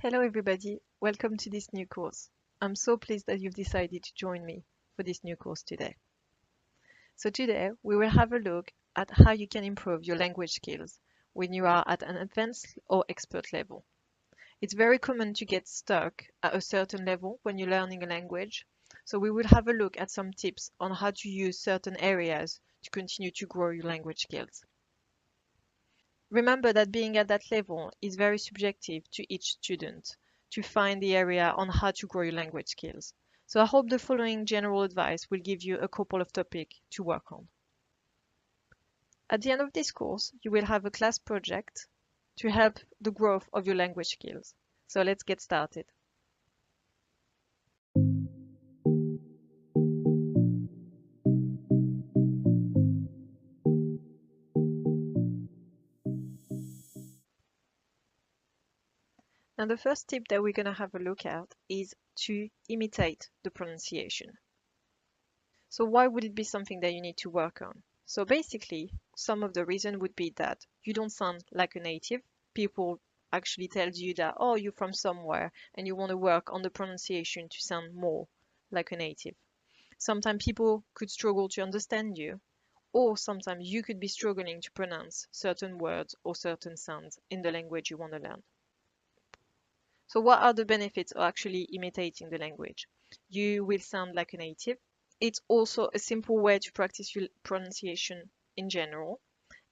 Hello everybody, welcome to this new course. I'm so pleased that you've decided to join me for this new course today. So today we will have a look at how you can improve your language skills when you are at an advanced or expert level. It's very common to get stuck at a certain level when you're learning a language, so we will have a look at some tips on how to use certain areas to continue to grow your language skills. Remember that being at that level is very subjective to each student to find the area on how to grow your language skills. So I hope the following general advice will give you a couple of topics to work on. At the end of this course, you will have a class project to help the growth of your language skills. So let's get started. Now the first tip that we're going to have a look at is to imitate the pronunciation. So why would it be something that you need to work on? So basically, some of the reason would be that you don't sound like a native. People actually tell you that, oh, you're from somewhere and you want to work on the pronunciation to sound more like a native. Sometimes people could struggle to understand you, or sometimes you could be struggling to pronounce certain words or certain sounds in the language you want to learn. So what are the benefits of actually imitating the language? You will sound like a native. It's also a simple way to practice your pronunciation in general,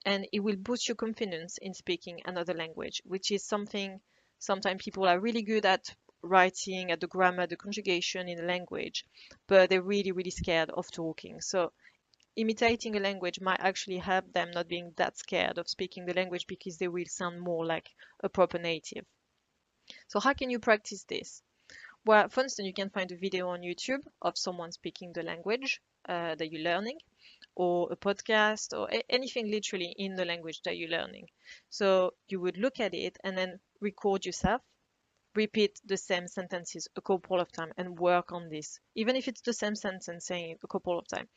and it will boost your confidence in speaking another language, which is something sometimes people are really good at writing, at the grammar, the conjugation in a language, but they're really, really scared of talking. So imitating a language might actually help them not being that scared of speaking the language because they will sound more like a proper native. So how can you practice this? Well, for instance, you can find a video on YouTube of someone speaking the language that you're learning, or a podcast, or anything literally in the language that you're learning. So you would look at it and then record yourself, repeat the same sentences a couple of times and work on this, even if it's the same sentence saying it a couple of times.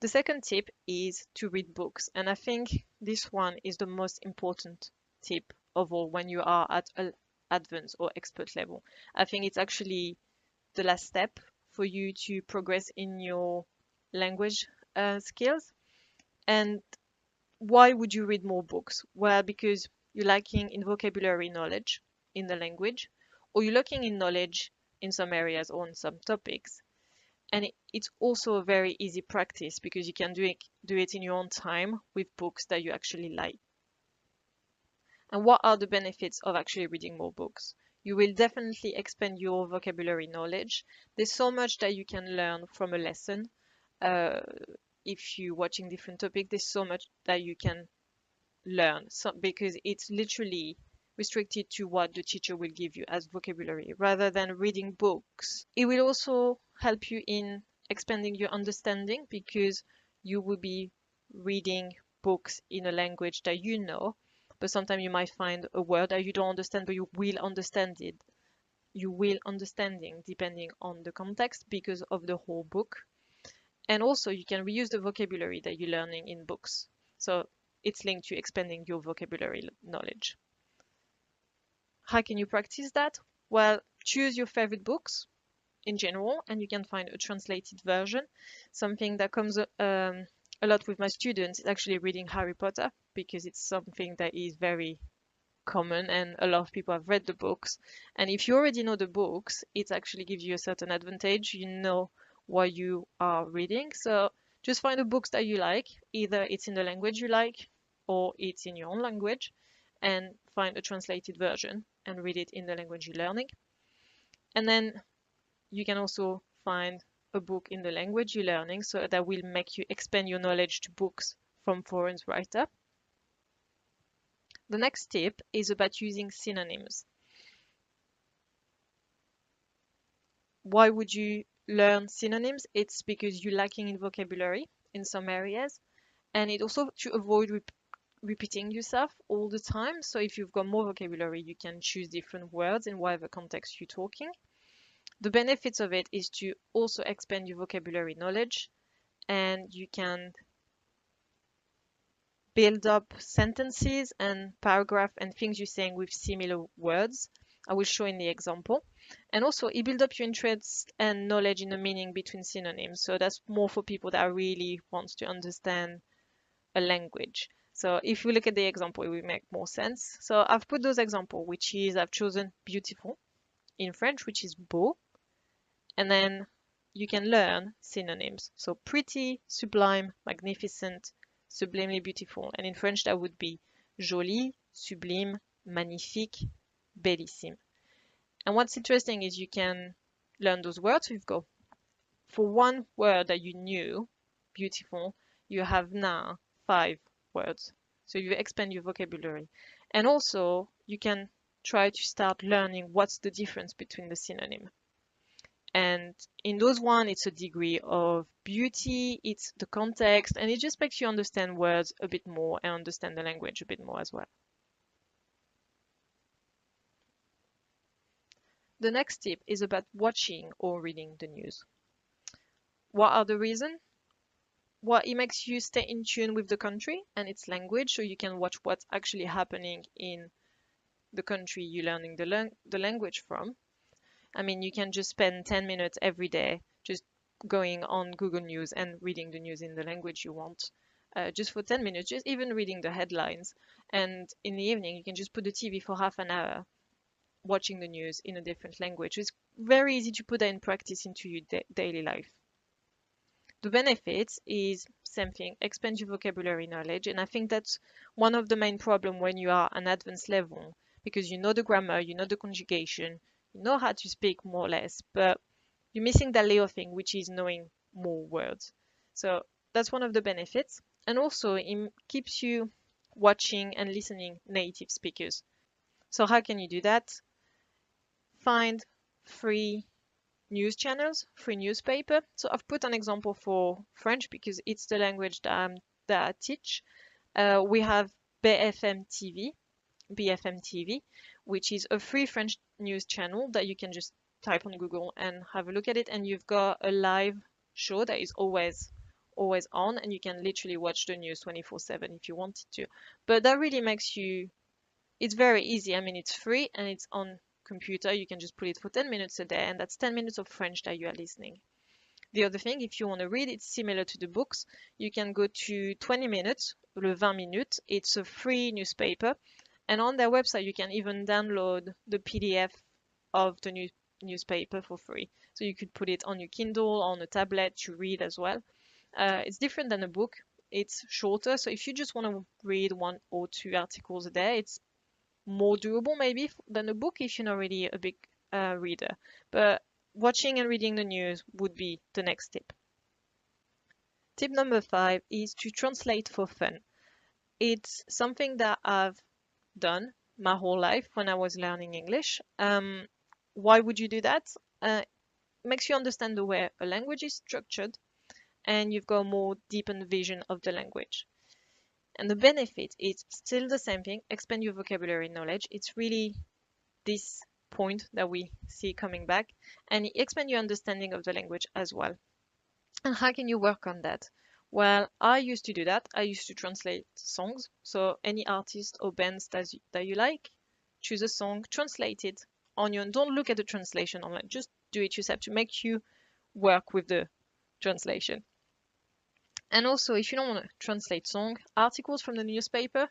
The second tip is to read books, and I think this one is the most important tip of all when you are at an advanced or expert level. I think it's actually the last step for you to progress in your language skills. And why would you read more books? Well, because you're lacking in vocabulary knowledge in the language, or you're lacking in knowledge in some areas or in some topics. And it's also a very easy practice because you can do it in your own time with books that you actually like. And what are the benefits of actually reading more books? You will definitely expand your vocabulary knowledge. There's so much that you can learn from a lesson. Uh, if you're watching different topics, there's so much that you can learn because it's literally restricted to what the teacher will give you as vocabulary rather than reading books. It will also help you in expanding your understanding because you will be reading books in a language that you know, but sometimes you might find a word that you don't understand, but you will understand it. You will understanding depending on the context because of the whole book. And also you can reuse the vocabulary that you're learning in books. So it's linked to expanding your vocabulary knowledge. How can you practice that? Well, choose your favorite books in general, and you can find a translated version. Something that comes a lot with my students is actually reading Harry Potter because it's something that is very common and a lot of people have read the books. And if you already know the books, it actually gives you a certain advantage. You know what you are reading. So just find the books that you like. Either it's in the language you like or it's in your own language, and find a translated version and read it in the language you're learning. And then you can also find a book in the language you're learning, so that will make you expand your knowledge to books from foreign writers. The next tip is about using synonyms. Why would you learn synonyms? It's because you're lacking in vocabulary in some areas, and it also to avoid repeating yourself all the time. So if you've got more vocabulary, you can choose different words in whatever context you're talking. The benefits of it is to also expand your vocabulary knowledge, and you can build up sentences and paragraph and things you're saying with similar words. I will show in the example. And also it builds up your interest and knowledge in the meaning between synonyms. So that's more for people that really wants to understand a language. So if we look at the example, it will make more sense. So I've put those examples, which is I've chosen beautiful in French, which is beau, and then you can learn synonyms. So pretty, sublime, magnificent, sublimely beautiful. And in French, that would be joli, sublime, magnifique, bellissime. And what's interesting is you can learn those words. We've got for one word that you knew, beautiful, you have now 5 words. So you expand your vocabulary. And also you can try to start learning what's the difference between the synonym. And in those one, it's a degree of beauty, it's the context, and it just makes you understand words a bit more and understand the language a bit more as well. The next tip is about watching or reading the news. What are the reasons? Well, it makes you stay in tune with the country and its language, so you can watch what's actually happening in the country you're learning the language from. I mean, you can just spend 10 minutes every day just going on Google News and reading the news in the language you want. Just for 10 minutes, just even reading the headlines. And in the evening, you can just put the TV for half an hour watching the news in a different language. It's very easy to put that in practice into your daily life. The benefits is same thing, expand your vocabulary knowledge. And I think that's one of the main problem when you are an advanced level, because you know the grammar, you know the conjugation, you know how to speak more or less, but you're missing that little thing, which is knowing more words. So that's one of the benefits. And also it keeps you watching and listening native speakers. So how can you do that? Find free news channels, free newspaper. So I've put an example for French because it's the language that I teach. We have BFM TV, which is a free French news channel that you can just type on Google and have a look at it. And you've got a live show that is always on, and you can literally watch the news 24/7 if you wanted to. But that really makes you, it's very easy. I mean, it's free and it's on computer. You can just put it for 10 minutes a day, and that's 10 minutes of French that you are listening. The other thing, if you want to read, it's similar to the books. You can go to 20 minutes, le 20 minutes. It's a free newspaper. And on their website, you can even download the PDF of the newspaper for free. So you could put it on your Kindle, on a tablet to read as well. It's different than a book. It's shorter. So if you just want to read 1 or 2 articles a day, it's more doable maybe than a book if you're not really a big reader. But watching and reading the news would be the next tip. Tip number 5 is to translate for fun. It's something that I've done my whole life when I was learning English. Why would you do that? It makes you understand the way a language is structured, and you've got a more deepened vision of the language. And the benefit is still the same thing, expand your vocabulary knowledge. It's really this point that we see coming back, and expand your understanding of the language as well. And how can you work on that? Well, I used to do that. I used to translate songs. So any artist or bands that you like, choose a song, translate it on your own. Don't look at the translation online. Just do it yourself to make you work with the translation. And also, if you don't want to translate song, articles from the newspaper,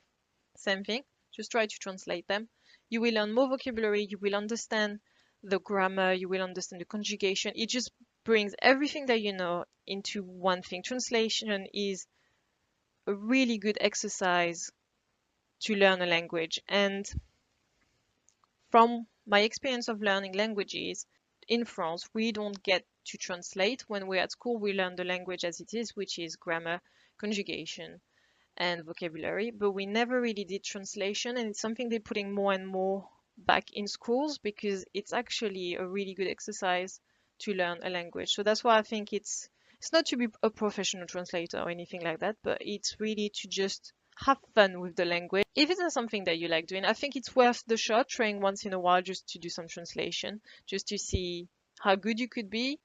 same thing. Just try to translate them. You will learn more vocabulary. You will understand the grammar. You will understand the conjugation. It just brings everything that you know into one thing. Translation is a really good exercise to learn a language. And from my experience of learning languages in France, we don't get to translate. When we're at school, we learn the language as it is, which is grammar, conjugation, and vocabulary, but we never really did translation, and it's something they're putting more and more back in schools because it's actually a really good exercise to learn a language. So that's why I think it's not to be a professional translator or anything like that, but it's really to just have fun with the language. If it's not something that you like doing, I think it's worth the shot trying once in a while just to do some translation, just to see how good you could be.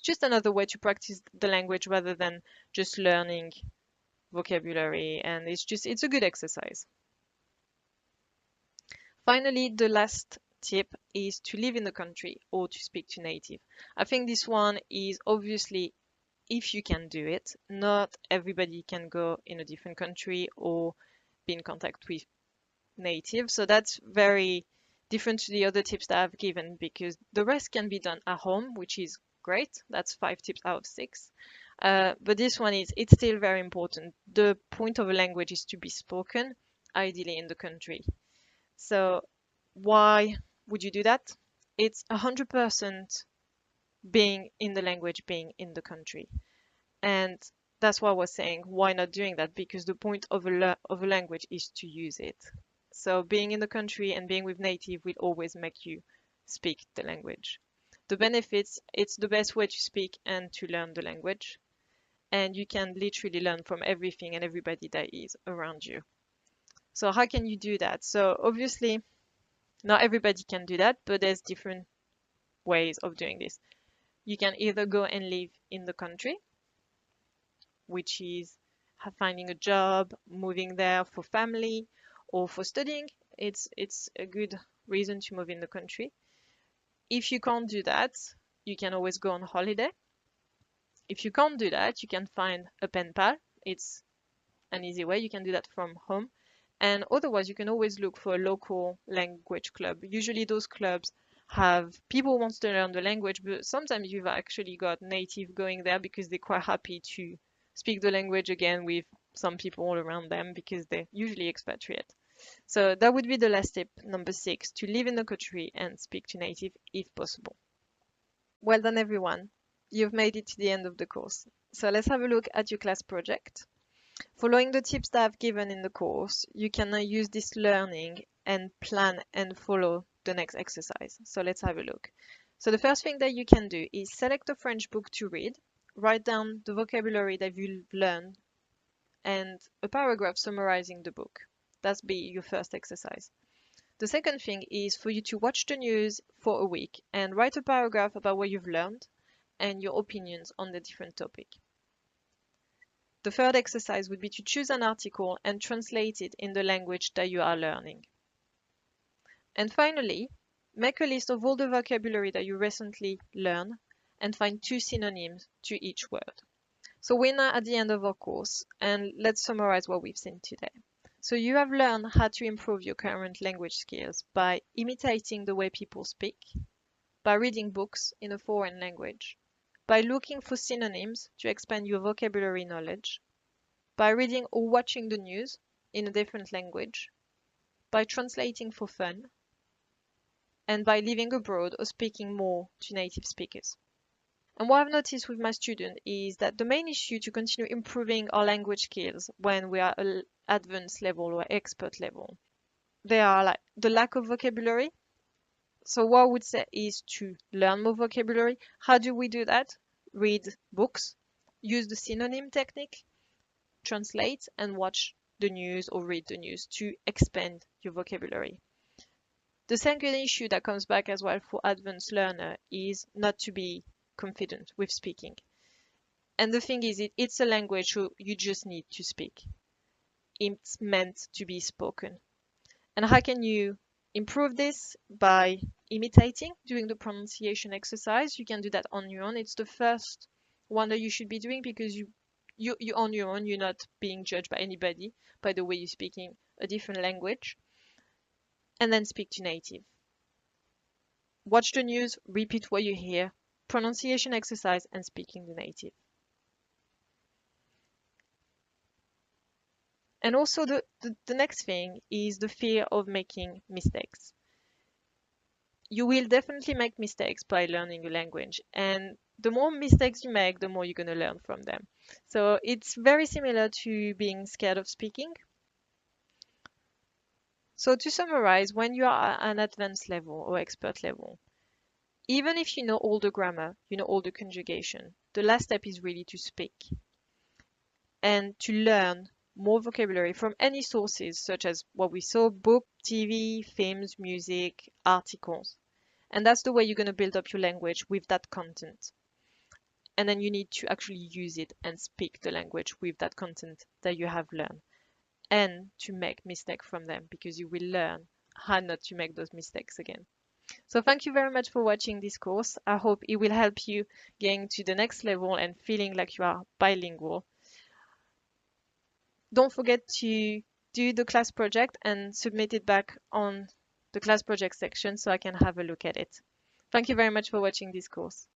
Just another way to practice the language rather than just learning vocabulary, and it's a good exercise. Finally, the last tip is to live in the country or to speak to native. I think this one is obviously if you can do it. Not everybody can go in a different country or be in contact with native. So that's very different to the other tips that I've given because the rest can be done at home, which is great. That's 5 tips out of 6. But this one it's still very important. The point of a language is to be spoken, ideally in the country. So why would you do that? It's 100% being in the language, being in the country. And that's why I was saying, why not doing that? Because the point of a language is to use it. So being in the country and being with native will always make you speak the language. The benefits, it's the best way to speak and to learn the language. And you can literally learn from everything and everybody that is around you. So how can you do that? So obviously, not everybody can do that, but there's different ways of doing this. You can either go and live in the country, which is finding a job, moving there for family or for studying. It's a good reason to move in the country. If you can't do that, you can always go on holiday. If you can't do that, you can find a pen pal. It's an easy way. You can do that from home. And otherwise, you can always look for a local language club. Usually those clubs have people who want to learn the language, but sometimes you've actually got native going there because they're quite happy to speak the language again with some people all around them because they're usually expatriate. So that would be the last tip, number 6, to live in the country and speak to native if possible. Well done, everyone. You've made it to the end of the course. So let's have a look at your class project. Following the tips that I've given in the course, you can now use this learning and plan and follow the next exercise. So let's have a look. So the first thing that you can do is select a French book to read, write down the vocabulary that you've learned, and a paragraph summarizing the book. That's be your first exercise. The second thing is for you to watch the news for a week and write a paragraph about what you've learned and your opinions on the different topic. The third exercise would be to choose an article and translate it in the language that you are learning. And finally, make a list of all the vocabulary that you recently learned and find 2 synonyms to each word. So we're now at the end of our course, and let's summarize what we've seen today. So you have learned how to improve your current language skills by imitating the way people speak, by reading books in a foreign language, by looking for synonyms to expand your vocabulary knowledge, by reading or watching the news in a different language, by translating for fun, and by living abroad or speaking more to native speakers. And what I've noticed with my students is that the main issue to continue improving our language skills when we are at advanced level or expert level, they are like the lack of vocabulary. So what I would say is to learn more vocabulary. How do we do that? Read books, use the synonym technique, translate and watch the news or read the news to expand your vocabulary. The second issue that comes back as well for advanced learner is not to be confident with speaking. And the thing is, it's a language so you just need to speak. It's meant to be spoken. And how can you improve this? By imitating, doing the pronunciation exercise. You can do that on your own. It's the first one that you should be doing because you're on your own. You're not being judged by anybody by the way you're speaking a different language. And then speak to native. Watch the news, repeat what you hear, pronunciation exercise, and speaking the native. And also the next thing is the fear of making mistakes. You will definitely make mistakes by learning a language, and the more mistakes you make, the more you're going to learn from them. So it's very similar to being scared of speaking. So to summarize, when you are at an advanced level or expert level, even if you know all the grammar, you know all the conjugation, the last step is really to speak and to learn more vocabulary from any sources such as what we saw, book, TV, films, music, articles. And that's the way you're going to build up your language with that content. and then you need to actually use it and speak the language with that content that you have learned, and to make mistakes from them, because you will learn how not to make those mistakes again. So thank you very much for watching this course. I hope it will help you getting to the next level and feeling like you are bilingual. Don't forget to do the class project and submit it back on the class project section so I can have a look at it. Thank you very much for watching this course.